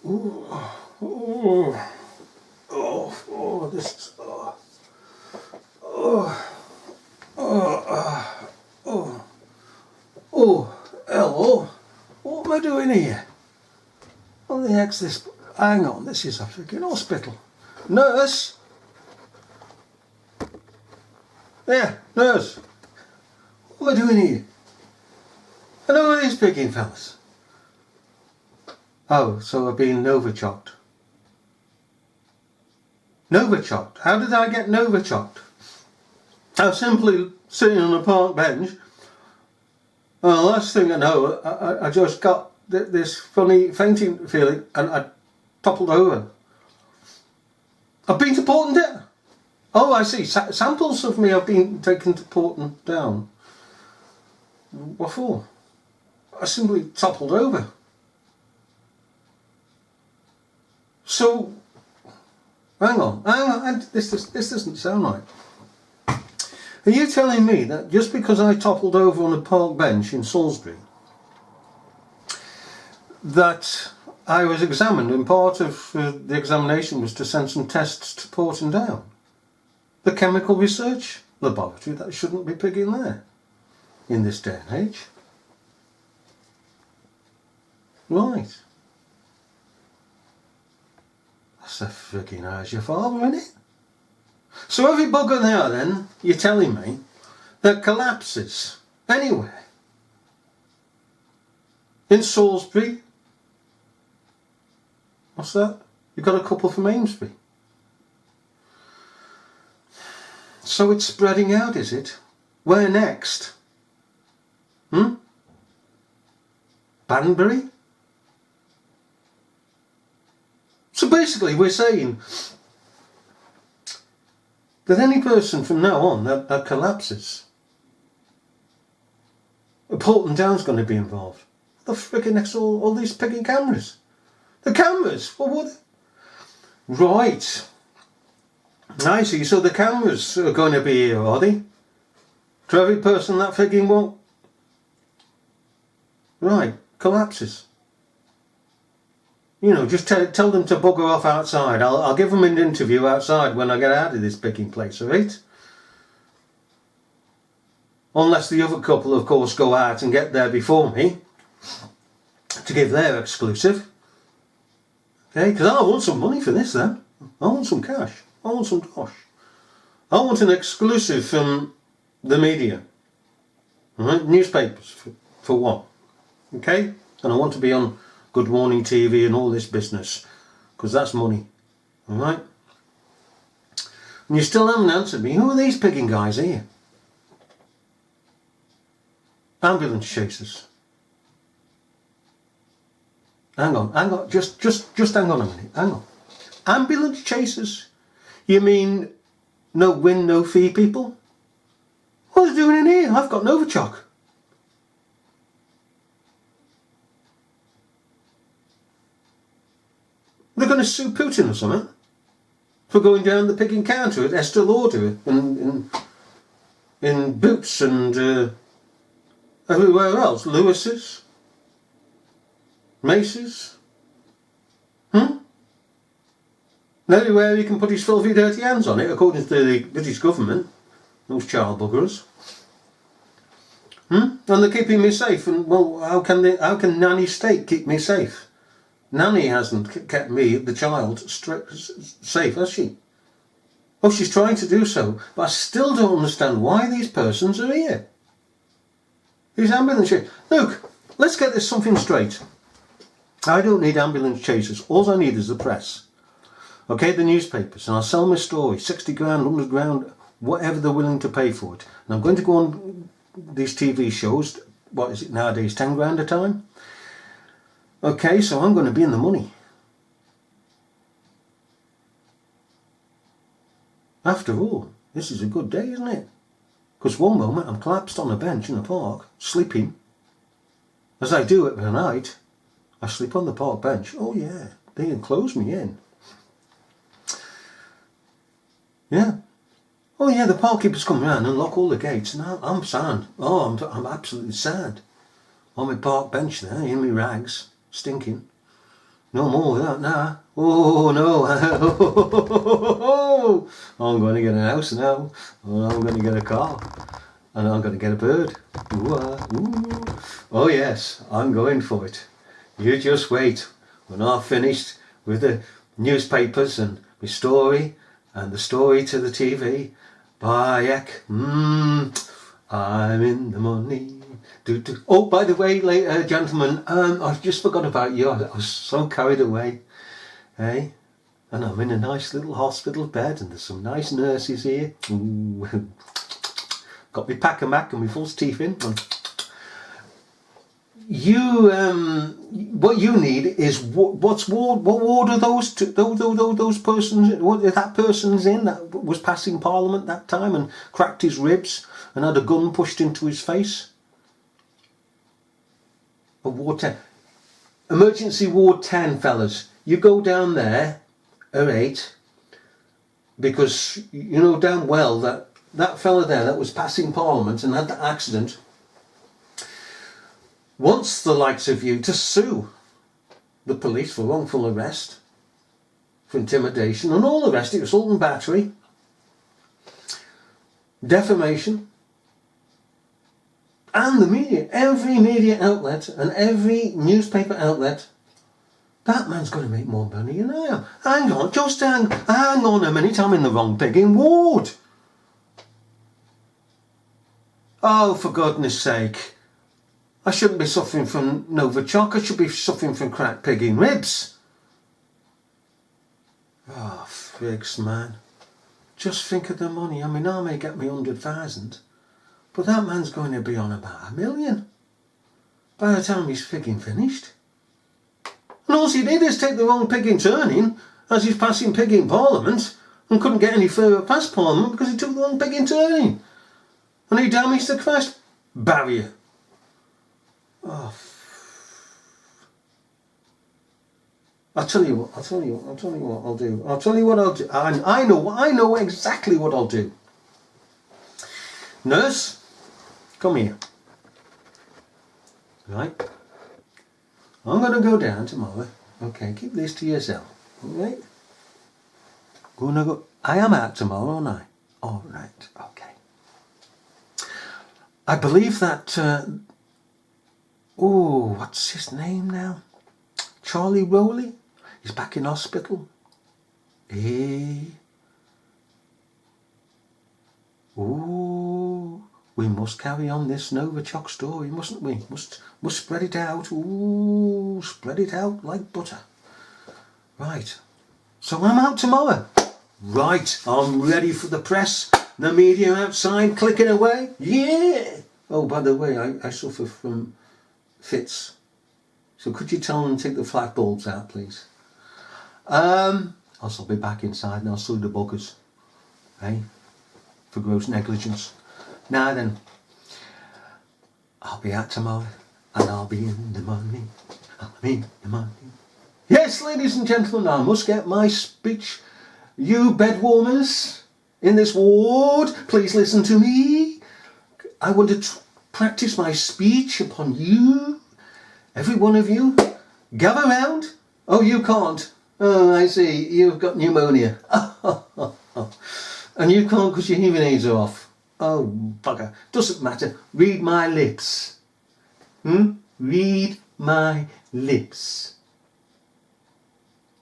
This is, hello. What am I doing here? What the heck's this? Hang on, this is a freaking hospital. Nurse? Yeah, nurse. What am I doing here? I know who these picking fellas. Oh, so I've been Novichoked. Novichoked? How did I get Novichoked? I was simply sitting on a park bench. Well, the last thing I know, I just got this funny fainting feeling and I toppled over. I've been to Porton Down. Oh, I see. Samples of me have been taken to Porton Down. What for? I simply toppled over. So, hang on. This doesn't sound right. Are you telling me that just because I toppled over on a park bench in Salisbury, that I was examined and part of the examination was to send some tests to Porton Down? The chemical research laboratory that shouldn't be pigging there in this day and age. Right. That's a frigging how's your father, isn't it? So every bugger there then, you're telling me, that collapses anywhere in Salisbury. What's that? You've got a couple from Amesbury. So it's spreading out, is it? Where next? Banbury? So basically we're saying that any person from now on that collapses, Porton Down's going to be involved. The frickin' next all these picking cameras. The cameras? Well, what? Right. I see. So the cameras are going to be here, are they? To every person that frigging won't. Right. Collapses. You know, just tell them to bugger off outside. I'll give them an interview outside when I get out of this picking place, alright? Unless the other couple, of course, go out and get there before me to give their exclusive. Okay, because I want some money for this then. I want some cash. I want some dosh. I want an exclusive from the media. Alright, newspapers for one. Okay? And I want to be on Good Morning TV and all this business, because that's money. Alright? And you still haven't answered me. Who are these pigging guys here? Ambulance chasers. Hang on, just hang on a minute, hang on. Ambulance chasers? You mean no win, no fee people? What are they doing in here? I've got Novichok. They're going to sue Putin or something for going down the picking counter at Estee Lauder in Boots and everywhere else. Lewis's, Macy's, and everywhere he can put his filthy dirty hands on it, according to the British government. Those child buggers. And they're keeping me safe. And well, how can Nanny State keep me safe? Nanny hasn't kept me, the child, safe, has she? Oh, she's trying to do so, but I still don't understand why these persons are here. These ambulance chasers. Look, let's get this something straight. I don't need ambulance chasers. All I need is the press. Okay, the newspapers, and I'll sell my story, 60 grand, 100 grand, whatever they're willing to pay for it. And I'm going to go on these TV shows, what is it nowadays, 10 grand a time? Okay, so I'm going to be in the money. After all, this is a good day, isn't it? Because one moment I'm collapsed on a bench in a park, sleeping. As I do at night, I sleep on the park bench. Oh yeah, they can close me in. Yeah. Oh yeah, the park keepers come round and lock all the gates, and I'm sound. Oh, I'm absolutely sad. On my park bench there, in my rags, stinking. No more of that now. Oh no. I'm going to get a house now. I'm going to get a car. And I'm going to get a bird. Ooh. Oh yes, I'm going for it. You just wait. When I've finished with the newspapers and my story and the story to the TV, by heck, I'm in the money. Oh, by the way, gentlemen, I just forgot about you. I was so carried away. Hey? And I'm in a nice little hospital bed and there's some nice nurses here. Ooh. Got me pack-a-mac and my false teeth in. You, what you need is what ward are those persons? What that person's in that was passing Parliament that time and cracked his ribs and had a gun pushed into his face. A Ward 10, emergency Ward 10, fellas. You go down there, alright, because you know damn well that fella there that was passing Parliament and had that accident wants the likes of you to sue the police for wrongful arrest, for intimidation and all the rest. It was assault and battery, defamation, and the media, every media outlet and every newspaper outlet. That man's going to make more money than I am. Hang on, just hang on a minute, I'm in the wrong pigging ward. Oh, for goodness sake. I shouldn't be suffering from Novichok, I should be suffering from cracked pigging ribs. Oh, frigs, man. Just think of the money. I mean, I may get me 100,000, but that man's going to be on about 1 million by the time he's figging finished. And all he did is take the wrong pigging turning as he's passing pigging Parliament and couldn't get any further past Parliament because he took the wrong pigging turning. And he damaged the crash barrier. Oh. I'll tell you what I'll do. I know exactly what I'll do. Nurse, come here. Right? I'm going to go down tomorrow. Okay, keep this to yourself. Alright? I am out tomorrow, aren't I? Alright, okay. I believe that, what's his name now? Charlie Rowley? He's back in hospital. We must carry on this Novichok story, mustn't we? Must spread it out. Spread it out like butter. Right. So I'm out tomorrow. Right. I'm ready for the press. The media outside clicking away. Yeah. Oh, by the way, I suffer from fits. So could you tell them to take the flat bulbs out, please? I'll be back inside and I'll sue the buggers. Hey? For gross negligence. Now then, I'll be out tomorrow and I'll be in the money. I'll be in the money. Yes, ladies and gentlemen, I must get my speech. You bedwarmers in this ward, please listen to me. I want to practice my speech upon you. Every one of you, gather round. Oh, you can't. Oh, I see. You've got pneumonia. And you can't because your hearing aids are off. Oh, bugger. Doesn't matter. Read my lips. Read my lips.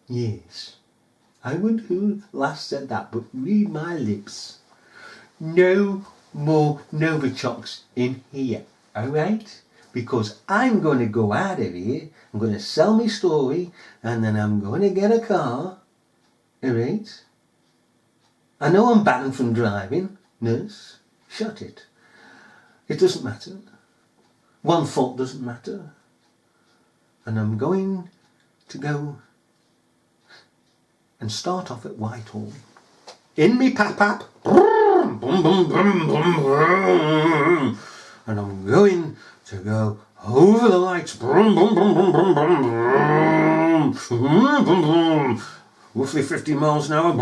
Yes. I wonder who last said that, but read my lips. No more Novichoks in here, alright? Because I'm going to go out of here, I'm going to sell my story, and then I'm going to get a car, alright? I know I'm banned from driving, nurse, shut it. It doesn't matter. One fault doesn't matter. And I'm going to go and start off at Whitehall. In me pap-pap, and I'm going to go over the lights, roughly 50 miles an hour,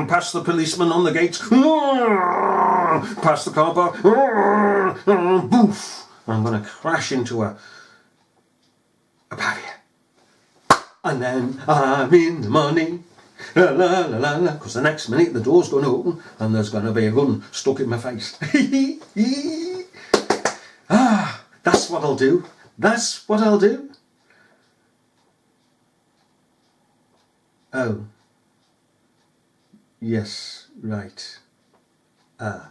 past the policeman on the gates, past the car park, boof, and I'm going to crash into a and then I'm in the money. La la la la la. Because the next minute the door's going to open and there's going to be a gun stuck in my face. That's what I'll do. That's what I'll do. Oh. Yes, right. I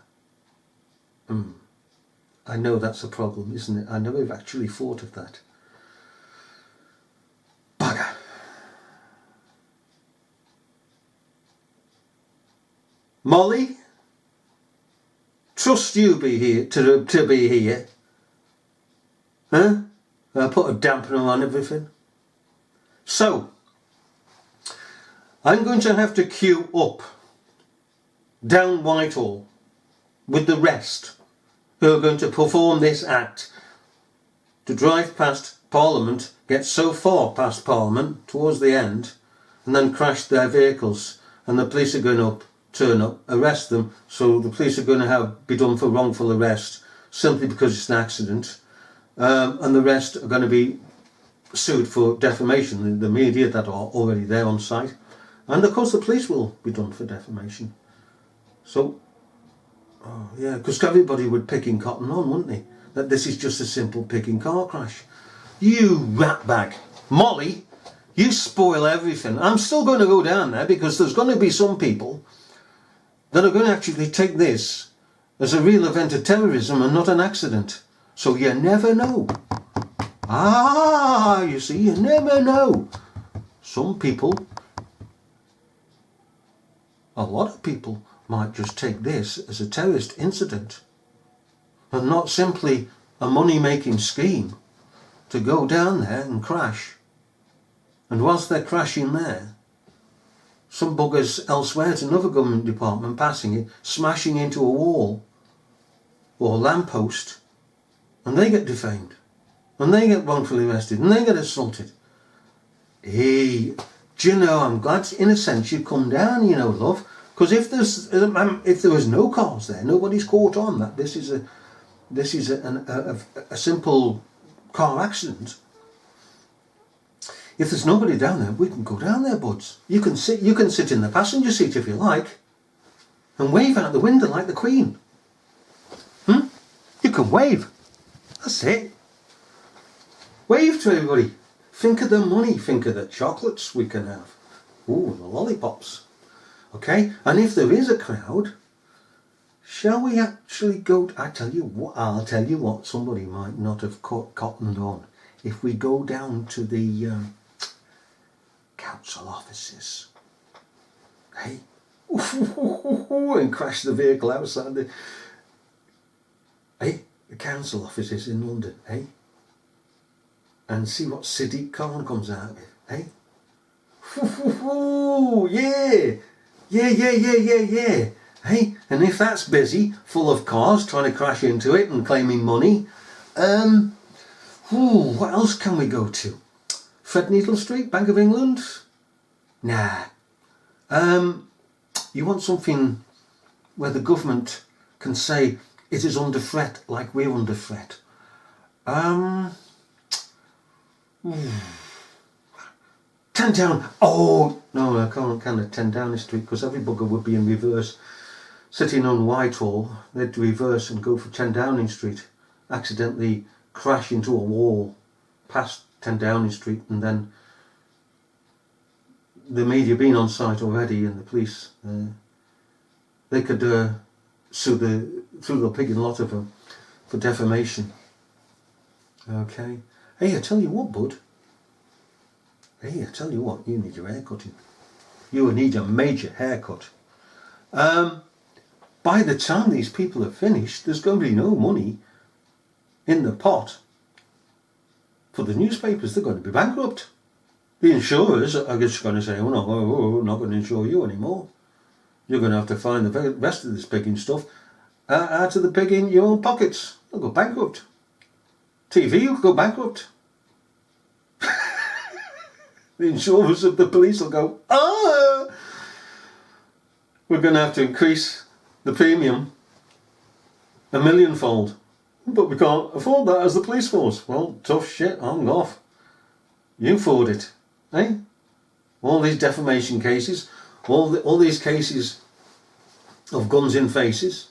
know that's a problem, isn't it? I never actually thought of that. Bugger. Molly? Trust you be here to be here. Huh? I put a dampener on everything. So, I'm going to have to queue up down Whitehall with the rest who are going to perform this act to drive past Parliament, get so far past Parliament towards the end, and then crash their vehicles, and the police are going to turn up, arrest them. So the police are going to be done for wrongful arrest simply because it's an accident, and the rest are going to be sued for defamation. The media that are already there on site, and of course the police will be done for defamation. So, oh yeah, because everybody would picking cotton on, wouldn't they? That this is just a simple picking car crash. You ratbag, Molly, you spoil everything. I'm still going to go down there because there's going to be some people that are going to actually take this as a real event of terrorism and not an accident. So you never know. You see, you never know. Some people, a lot of people, might just take this as a terrorist incident and not simply a money-making scheme to go down there and crash. And whilst they're crashing there, some buggers elsewhere to another government department passing it, smashing into a wall or a lamppost, and they get defamed, and they get wrongfully arrested, and they get assaulted. Hey, do you know, I'm glad in a sense you come down, you know, love, because if there was no cars there, nobody's caught on that this is a simple car accident. If there's nobody down there, we can go down there, buds. You can sit in the passenger seat if you like, and wave out the window like the Queen. You can wave. That's it. Wave to everybody. Think of the money. Think of the chocolates we can have. Ooh, the lollipops. Okay, and if there is a crowd, shall we actually go? I'll tell you what. Somebody might not have cottoned on. If we go down to the council offices, hey, and crash the vehicle outside the council offices in London, hey, and see what Sadiq Khan comes out of it, hey. Yeah. Hey, and if that's busy, full of cars trying to crash into it and claiming money, what else can we go to? Threadneedle Street, Bank of England? Nah. You want something where the government can say it is under threat, like we're under threat. 10 Down. Oh, no, I can't kind of 10 Downing Street because every bugger would be in reverse. Sitting on Whitehall, they'd reverse and go for 10 Downing Street, accidentally crash into a wall past 10 Downing Street, and then the media being on site already and the police, they could sue the pig and lot of them for defamation. Okay. Hey, I tell you what, bud. Hey, I tell you what, you need your hair cutting. You need a major haircut. By the time these people are finished, there's going to be no money in the pot for the newspapers. They're going to be bankrupt. The insurers are just going to say, oh no, we're not going to insure you anymore. You're going to have to find the rest of this pigging stuff out of the pig in your own pockets. They'll go bankrupt. TV will go bankrupt. The insurers of the police will go, we're going to have to increase the premium a millionfold. But we can't afford that as the police force. Well, tough shit, I'm off. You afford it, eh? all these defamation cases, all these cases of guns in faces,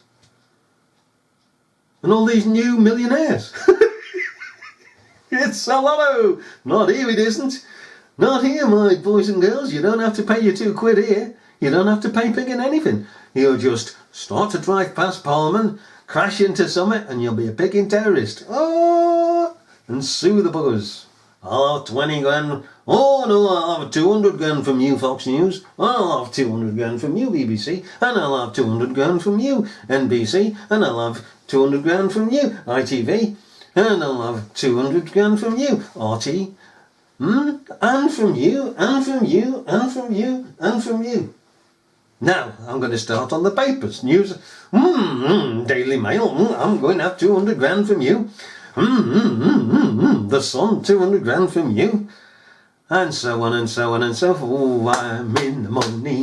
and all these new millionaires. It's a lotto! Not here, it isn't. Not here, my boys and girls. You don't have to pay your £2 here. You don't have to pay picking anything. You'll just start to drive past Parliament, crash into Summit, and you'll be a picking terrorist. Oh! And sue the buggers. I'll have 20 grand. Oh no, I'll have 200 grand from you, Fox News. I'll have 200 grand from you, BBC. And I'll have 200 grand from you, NBC. And I'll have 200 grand from you, ITV. And I'll have 200 grand from you, RT. And from you, and from you, and from you, and from you. Now, I'm going to start on the papers. News. Daily Mail. I'm going to have 200 grand from you. The Sun, 200 grand from you. And so on and so on and so forth. Oh, I'm in the money.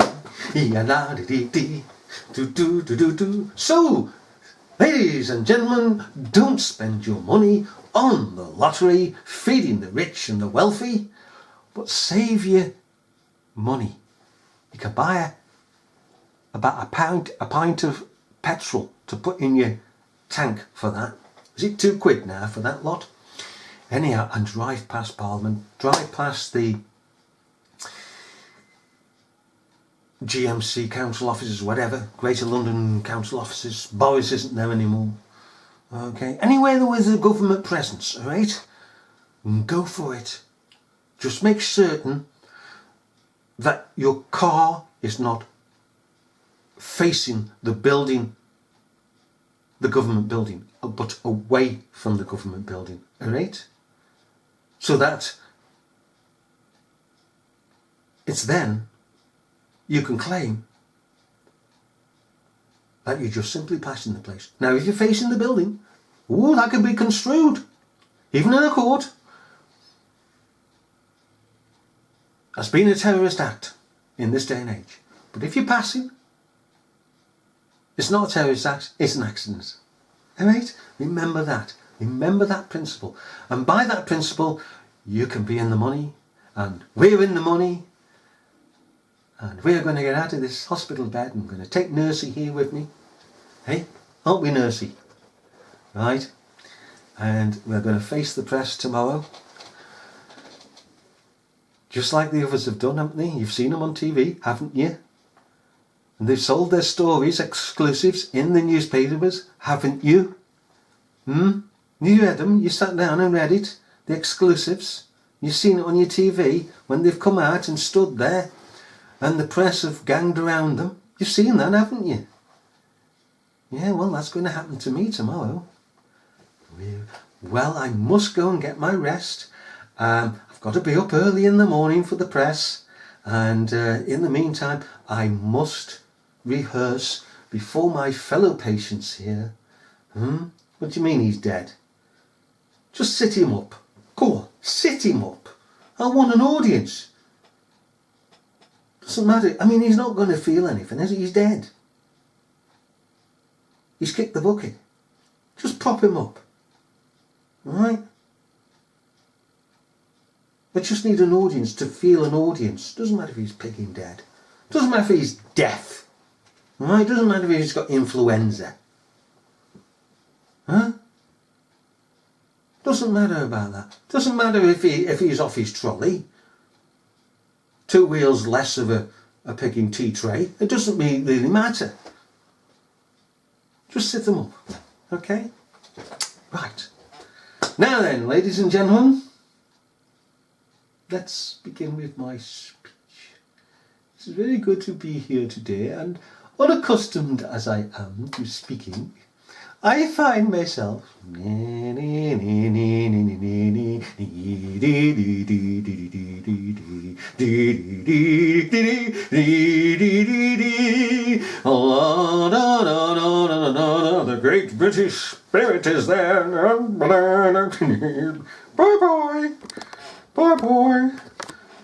So, ladies and gentlemen, don't spend your money on the lottery, feeding the rich and the wealthy, but save your money. You can buy about a pint of petrol to put in your tank for that. Is it £2 now for that lot? Anyhow, and drive past Parliament, drive past the GMC council offices, whatever, Greater London council offices. Boris isn't there anymore. Okay, anywhere there was a government presence, alright? Go for it. Just make certain that your car is not facing the building, the government building, but away from the government building, alright? So that it's then you can claim that you're just simply passing the place. Now, if you're facing the building, that can be construed, even in a court, as being a terrorist act in this day and age. But if you're passing, it's not a terrorist act, it's an accident. Alright? Remember that. Remember that principle. And by that principle, you can be in the money, and we're in the money, and we're going to get out of this hospital bed. I'm going to take Nursey here with me. Hey, aren't we, Nursey? Right? And we're going to face the press tomorrow. Just like the others have done, haven't they? You've seen them on TV, haven't you? And they've sold their stories, exclusives, in the newspapers, haven't you? You read them, you sat down and read it, the exclusives. You've seen it on your TV when they've come out and stood there and the press have ganged around them. You've seen that, haven't you? Yeah, well, that's going to happen to me tomorrow. Well, I must go and get my rest. I've got to be up early in the morning for the press. And in the meantime, I must rehearse before my fellow patients here. What do you mean he's dead? Just sit him up. Go on, sit him up. I want an audience. Doesn't matter. I mean, he's not going to feel anything, is he? He's dead. He's kicked the bucket. Just prop him up. Alright? I just need an audience to feel an audience. Doesn't matter if he's picking dead. Doesn't matter if he's deaf. Alright? Doesn't matter if he's got influenza. Huh? Doesn't matter about that. Doesn't matter if he's off his trolley. 2 wheels less of a picking tea tray. It doesn't really matter. Just sit them up. Okay? Right. Now then, ladies and gentlemen, let's begin with my speech. It's very good to be here today, and unaccustomed as I am to speaking, I find myself the great British spirit is there. Bye bye. Bye bye.